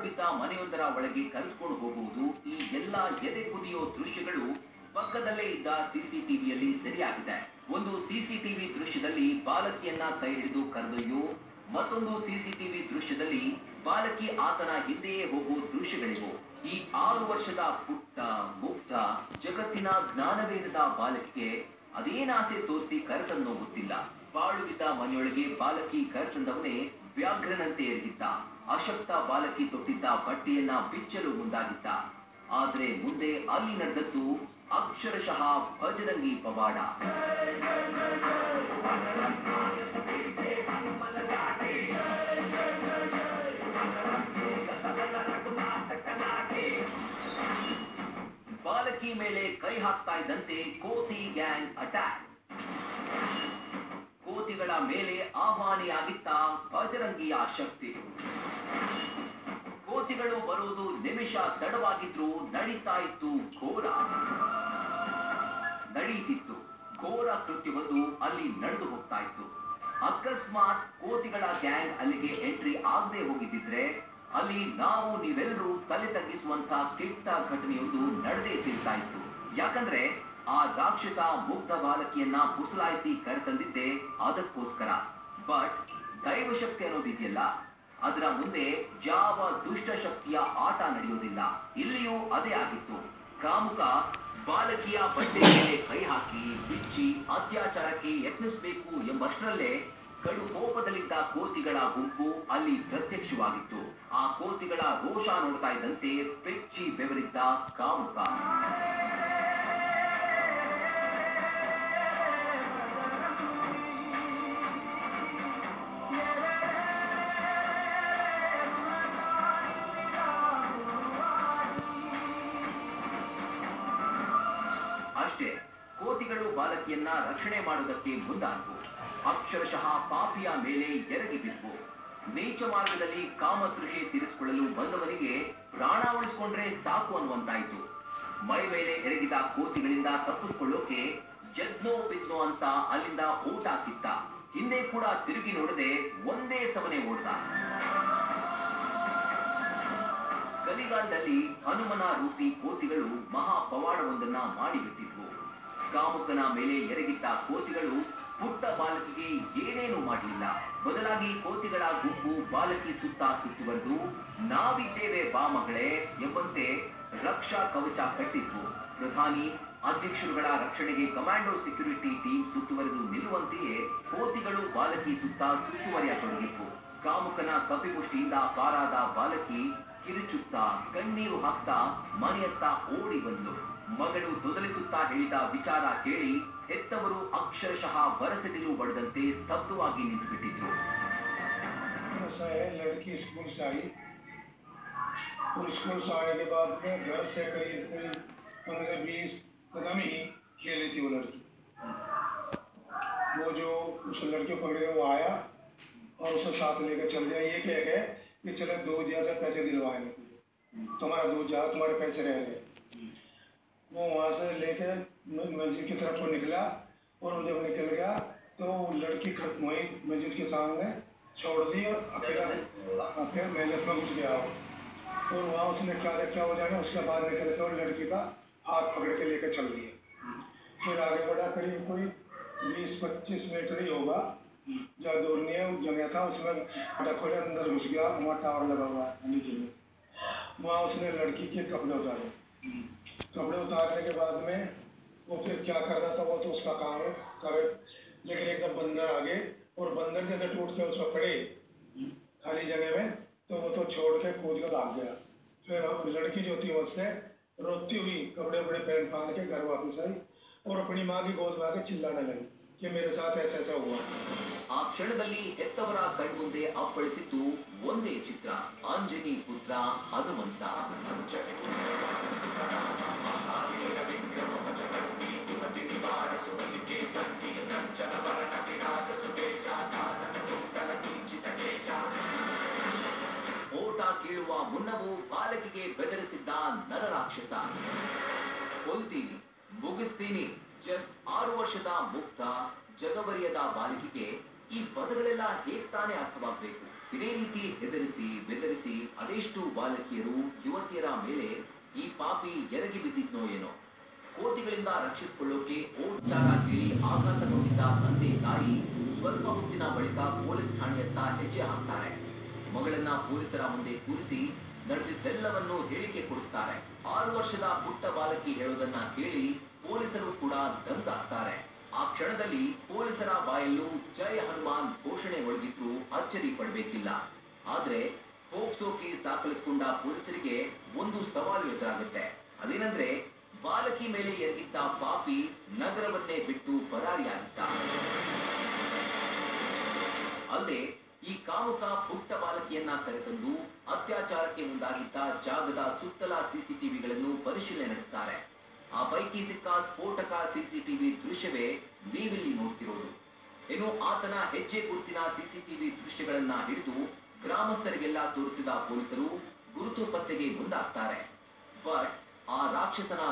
ಪಾಳುಬಿದ್ದ ಮನೆಯೊಂದರ ಒಳಗೆ ಕರೆದುಕೊಂಡು ಹೋಗುವುದು, ಈ ಎಲ್ಲ ಎದೆ ಕುದಿಯೋ ದೃಶ್ಯಗಳು ಪಕ್ಕದಲ್ಲೇ ಇದ್ದ ಸಿಸಿಟಿವಿಯಲ್ಲಿ ಸೆರೆಯಾಗಿದೆ. ಒಂದು ಸಿಸಿಟಿವಿ ದೃಶ್ಯದಲ್ಲಿ ಬಾಲಕಿಯನ್ನ ಕೈ ಹಿಡಿದು ಕರೆದೊಯ್ಯೋ, ಮತ್ತೊಂದು ಸಿಸಿಟಿವಿ ದೃಶ್ಯದಲ್ಲಿ ಬಾಲಕಿ ಆತನ ಹಿಂದೆಯೇ ಹೋಗುವ ದೃಶ್ಯಗಳಿವು. ಈ 6 ವರ್ಷದ ಪುಟ್ಟ ಮುಗ್ಧ ಜಗತ್ತಿನ ಜ್ಞಾನವೇದದ ಬಾಲಕಿಗೆ ಅದೇನಾಸೆ ತೋರಿಸಿ ಕರೆತಂದೋ ಗೊತ್ತಿಲ್ಲ. ಪಾಳುಬಿದ್ದ ಮನೆಯೊಳಗೆ ಬಾಲಕಿ ಕರೆತಂದವನೇ ವ್ಯಾಘ್ರನಂತೆ ಎರಗಿದ್ದ. ಅಶಕ್ತ ಬಾಲಕಿ ತೊಟ್ಟಿದ್ದ ಬಟ್ಟೆಯನ್ನ ಬಿಚ್ಚಲು ಮುಂದಾಗಿದ್ದ. ಆದ್ರೆ ಮುಂದೆ ಅಲ್ಲಿ ನಡೆದದ್ದು ಅಕ್ಷರಶಃ ಭಜರಂಗಿ ಪವಾಡ. ಬಾಲಕಿ ಮೇಲೆ ಕೈ ಹಾಕ್ತಾ ಇದ್ದಂತೆ ಕೋತಿ ಗ್ಯಾಂಗ್ ಅಟ್ಯಾಕ್. ಕೋತಿಗಳ ಮೇಲೆ ಆಹ್ವಾನಿಯಾಗಿತ್ತ ಭಜರಂಗಿಯ ಶಕ್ತಿ. ಕೋತಿಗಳು ಬರುವುದು ನಿಮಿಷ ತಡವಾಗಿದ್ರು ನಡೀತಾ ಇತ್ತು ನಡೀತಿತ್ತು ಘೋರ ಕೃತ್ಯವೊಂದು ಅಲ್ಲಿ ನಡೆದು ಹೋಗ್ತಾ ಇತ್ತು. ಅಕಸ್ಮಾತ್ ಕೋತಿಗಳ ಗ್ಯಾಂಗ್ ಅಲ್ಲಿಗೆ ಎಂಟ್ರಿ ಆಗದೆ ಹೋಗಿದ್ದಿದ್ರೆ ಅಲ್ಲಿ ನೀವೆಲ್ಲರೂ ತಲೆ ತಗ್ಗಿಸುವಂತ ಕೆಟ್ಟ ಘಟನೆಯೊಂದು ನಡೆದೇ ತಿರ್ತಾ ಇತ್ತು. ಯಾಕಂದ್ರೆ ಆ ರಾಕ್ಷಸ ಮುಗ್ಧ ಬಾಲಕಿಯನ್ನ ಪುಸಲಾಯಿಸಿ ಕರೆತಂದಿದ್ದೆ ಅದಕ್ಕೋಸ್ಕರ. ಬಟ್ ದೈವಶಕ್ತಿ ಅನ್ನೋದಿದೆಯಲ್ಲ, ಅದರ ಮುಂದೆ ಯಾವ ದುಷ್ಟ ಶಕ್ತಿಯ ಆಟ ನಡೆಯೋದಿಲ್ಲ. ಇಲ್ಲಿಯೂ ಅದೇ ಆಗಿತ್ತು. ಕಾಮುಕ ಬಾಲಕಿಯ ಬಟ್ಟೆ ಮೇಲೆ ಕೈ ಹಾಕಿ ಬಿಚ್ಚಿ ಅತ್ಯಾಚಾರಕ್ಕೆ ಯತ್ನಿಸಬೇಕು ಎಂಬಷ್ಟರಲ್ಲೇ ಕಡು ಕೋಪದಲ್ಲಿದ್ದ ಕೋತಿಗಳ ಗುಂಪು ಅಲ್ಲಿ ಪ್ರತ್ಯಕ್ಷವಾಗಿತ್ತು. ಆ ಕೋತಿಗಳ ರೋಷ ನೋಡ್ತಾ ಇದ್ದಂತೆ ಬೆಚ್ಚಿ ಬೆವರಿದ್ದ ಕಾಮುಕ. ಅಷ್ಟೇ, ಕೋತಿಗಳು ಬಾಲಕಿಯನ್ನ ರಕ್ಷಣೆ ಮಾಡುವುದಕ್ಕೆ ಮುಂದಾದವು. ಅಕ್ಷರಶಃ ಪಾಪಿಯ ಮೇಲೆ ಎರಗಿ ಬಿದ್ದು. ನೀಚ ಮಾರ್ಗದಲ್ಲಿ ಕಾಮತೃಷೆ ತೀರಿಸಿಕೊಳ್ಳಲು ಬಂದವನಿಗೆ ಪ್ರಾಣ ಉಳಿಸಿಕೊಂಡ್ರೆ ಸಾಕು ಅನ್ನುವಂತಾಯಿತು. ಮೈ ಮೇಲೆ ಎರಗಿದ ಕೋತಿಗಳಿಂದ ತಪ್ಪಿಸಿಕೊಳ್ಳೋಕೆ ಎದ್ನೋ ಬಿದ್ನೋ ಅಂತ ಅಲ್ಲಿಂದ ಊಟ ಕಿತ್ತ. ಹಿಂದೆ ಕೂಡ ತಿರುಗಿ ನೋಡದೆ ಒಂದೇ ಸಮನೆ ಓಡ್ದ. ಕಲಿಗಾಲದಲ್ಲಿ ಹನುಮನ ರೂಪಿ ಕೋತಿಗಳು ಮಹಾ ಪವಾಡವೊಂದನ್ನ ಮಾಡಿಬಿಟ್ಟಿದ್ವು. ಕಾಮುಕನ ಮೇಲೆ ಎರಗಿದ್ದ ಕೋತಿಗಳು ಪುಟ್ಟ ಬಾಲಕಿಗೆ ಏನೇನು ಮಾಡಲಿಲ್ಲ. ಬದಲಾಗಿ ಕೋತಿಗಳ ಗುಂಪು ಬಾಲಕಿ ಸುತ್ತ ಸುತ್ತುವರೆದು ನಾವಿದ್ದೇವೆ ಬಾ ಮಗಳೇ ಎಂಬಂತೆ ರಕ್ಷಾ ಕವಚ ಕಟ್ಟಿದ್ವು. ಪ್ರಧಾನಿ ಅಧ್ಯಕ್ಷರುಗಳ ರಕ್ಷಣೆಗೆ ಕಮಾಂಡೋ ಸೆಕ್ಯೂರಿಟಿ ಟೀಮ್ ಸುತ್ತುವರೆದು ನಿಲ್ಲುವಂತೆಯೇ ಕೋತಿಗಳು ಬಾಲಕಿ ಸುತ್ತ ಸುತ್ತುವರಿಯತೊಡಗಿದ್ವು. ಕಾಮುಕನ ಕಪಿಮುಷ್ಟಿಯಿಂದ ಪಾರಾದ ಬಾಲಕಿ ಕಿರುಚುತ್ತಾ ಕಣ್ಣೀರು ಹಾಕ್ತಾ ಮನೆಯತ್ತ ಓಡಿ ಬಂದು ಮಗಳು ತೊದಲಿಸುತ್ತಾ ಹೇಳಿದ ವಿಚಾರ ಕೇಳಿ ಹೆತ್ತವರು ಅಕ್ಷರಶಃ ಬರಸೆದಿಲು ಬಡದಂತೆ ಸ್ತಬ್ಧವಾಗಿ ನಿಂತುಬಿಟ್ಟಿದ್ರು. लड़की स्कूल से आई और स्कूल से आने के बाद में घर से करीब 15-20 कदम ही खेली थी वो लड़की. वो जो उस लड़की को पकड़े वो आया और उसे साथ लेकर चल गया. ये कह गए कि चलो 2000 पैसे दिलवाएंगे, तुम्हारा 2000 तुम्हारे पैसे रहेंगे. वो वहाँ से लेकर मस्जिद की तरफ को निकला और जब निकल गया तो लड़की वहीं मस्जिद के सामने छोड़ दी और अकेला फिर मेहनत में घुस गया. और वहाँ उसने क्या देखा हो जाने. उसके बाद निकल कर लड़की का हाथ पकड़ के लेकर चल दिया. फिर आगे बढ़ा, करीब कोई 20-25 मीटर ही होगा जहाँ दौड़ने जगह था, उसमें खोले अंदर घुस गया. वहाँ टावर लगा हुआ है नीचे में. वहाँ उसने लड़की के कपड़े उतारे. कपड़े उतारने के बाद में वो फिर क्या कर रहा था वो तो उसका काम करे. लेकिन एकदम बंदर आ गए और बंदर जैसे टूट के उसको पड़े खाली जगह में, तो वो तो छोड़ के कूद कर भाग गया. फिर लड़की जो थी उससे रोती हुई कपड़े वपड़े पहन के घर वापस आई और अपनी माँ की गोद में आके चिल्लाने लगी कि मेरे साथ ऐसा ऐसा हुआ. ಆ ಕ್ಷಣದಲ್ಲಿ ಹೆತ್ತವರ ಕಣ್ಮುಂದೆ ಅಪ್ಪಳಿಸಿತು ಒಂದೇ ಚಿತ್ರ. ಅಂಜನಿ ಪುತ್ರ ಹನುಮಂತ. ಓಟ ಕೀಳುವ ಮುನ್ನವೂ ಬಾಲಕಿಗೆ ಬೆದರಿಸಿದ್ದ ನರರಾಕ್ಷಸ. ಕೊಲ್ತೀನಿ, ಮುಗಿಸ್ತೀನಿ. ಜಸ್ಟ್ 6 ವರ್ಷದ ಮುಗ್ಧ ಜಗವರಿಯದ ಬಾಲಕಿಗೆ ಈ ಪದಗಳೆಲ್ಲ ಹೇಗ್ ತಾನೇ ಅರ್ಥವಾಗಬೇಕು? ಇದೇ ರೀತಿ ಹೆದರಿಸಿ ಬೆದರಿಸಿ ಅದೆಷ್ಟು ಬಾಲಕಿಯರು ಯುವತಿಯರ ಮೇಲೆ ಈ ಪಾಪಿ ಎರಗಿ ಬಿದ್ದಿದ್ನೋ ಏನೋ. ಕೋತಿಗಳಿಂದ ರಕ್ಷಿಸಿಕೊಳ್ಳೋಕೆ ಓಡ್ಚಾರ ಕೇಳಿ ಆಘಾತಗೊಂಡಿದ್ದ ತಂದೆ ತಾಯಿ ಸ್ವಲ್ಪ ಹೊತ್ತಿನ ಬಳಿಕ ಪೊಲೀಸ್ ಠಾಣೆಯತ್ತ ಹೆಜ್ಜೆ ಹಾಕ್ತಾರೆ. ಮಗಳನ್ನ ಪೊಲೀಸರ ಮುಂದೆ ಕೂರಿಸಿ ನಡೆದಿದ್ದೆಲ್ಲವನ್ನು ಹೇಳಿಕೆ ಕೊಡಿಸ್ತಾರೆ. 6 ವರ್ಷದ ಪುಟ್ಟ ಬಾಲಕಿ ಹೇಳೋದನ್ನ ಕೇಳಿ ಪೊಲೀಸರು ಕೂಡ ದಂಗಾಗ್ತಾರೆ. ಆ ಕ್ಷಣದಲ್ಲಿ ಪೊಲೀಸರ ಬಾಯಲ್ಲೂ ಜೈ ಹನುಮಾನ್ ಘೋಷಣೆ ಒಳಗಿದ್ರು ಅಚ್ಚರಿ ಪಡಬೇಕಿಲ್ಲ. ಆದ್ರೆ ಪೋಕ್ಸೋ ಕೇಸ್ ದಾಖಲಿಸಿಕೊಂಡ ಪೊಲೀಸರಿಗೆ ಒಂದು ಸವಾಲು ಎದುರಾಗುತ್ತೆ. ಅದೇನಂದ್ರೆ ಬಾಲಕಿ ಮೇಲೆ ಎದ್ದಿದ್ದ ಪಾಪಿ ನಗರವನ್ನೇ ಬಿಟ್ಟು ಪರಾರಿಯಾಗಿದ್ದ. ಅಲ್ಲದೆ ಈ ಕಾಮುಕ ಪುಟ್ಟ ಬಾಲಕಿಯನ್ನ ಕರೆತಂದು ಅತ್ಯಾಚಾರಕ್ಕೆ ಮುಂದಾಗಿದ್ದ ಜಾಗದ ಸುತ್ತಲ ಸಿಸಿಟಿವಿಗಳನ್ನು ಪರಿಶೀಲನೆ ನಡೆಸ್ತಾರೆ. ಆ ಪೈಕಿ ಸಿಕ್ಕ ಸ್ಫೋಟಕ ಸಿಸಿಟಿವಿ ದೃಶ್ಯವೇ ನೀವಿಲ್ಲಿ ನೋಡ್ತಿರೋದು. ಇನ್ನು ಆತನ ಹೆಜ್ಜೆ ಗುರುತಿನ ಸಿಸಿಟಿವಿ ದೃಶ್ಯಗಳನ್ನ ಹಿಡಿದು ಗ್ರಾಮಸ್ಥರಿಗೆಲ್ಲ ತೋರಿಸಿದ ಪೊಲೀಸರು ಗುರುತು ಪತ್ತೆಗೆ ಮುಂದಾಗ್ತಾರೆ. ಬಟ್ ಆ ರಾಕ್ಷಸನ